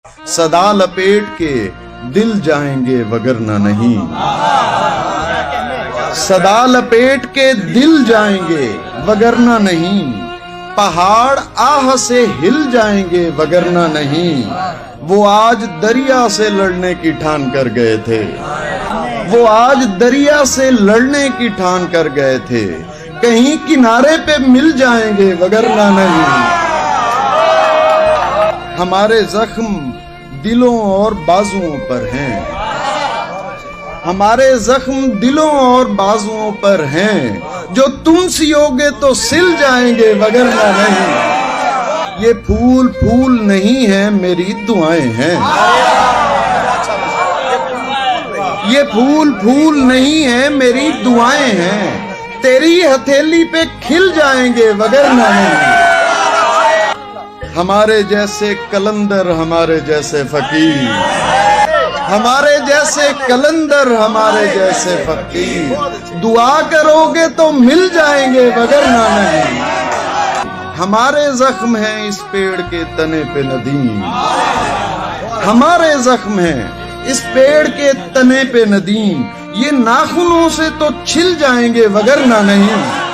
सदा लपेट के दिल जाएंगे वगरना नहीं। सदा लपेट के दिल जाएंगे वगरना नहीं। पहाड़ आह से हिल जाएंगे वगरना नहीं। वो आज दरिया से लड़ने की ठान कर गए थे। वो आज दरिया से लड़ने की ठान कर गए थे। कहीं किनारे पे मिल जाएंगे वगरना नहीं। हमारे जख्म दिलों और बाजुओं पर हैं। हमारे जख्म दिलों और बाजुओं पर हैं। जो तुम सियोगे तो सिल जाएंगे वगरना नहीं। ये फूल फूल नहीं है मेरी दुआएं हैं। ये फूल फूल नहीं है मेरी दुआएं हैं। तेरी हथेली पे खिल जाएंगे वगरना नहीं। हमारे जैसे कलंदर हमारे जैसे फकीर। हमारे जैसे कलंदर हमारे जैसे फकीर। दुआ करोगे तो मिल जाएंगे वगरना नहीं। हमारे जख्म हैं इस पेड़ के तने पे नदीम। हमारे जख्म हैं इस पेड़ के तने पे नदीम। ये नाखूनों से तो छिल जाएंगे वगरना नहीं।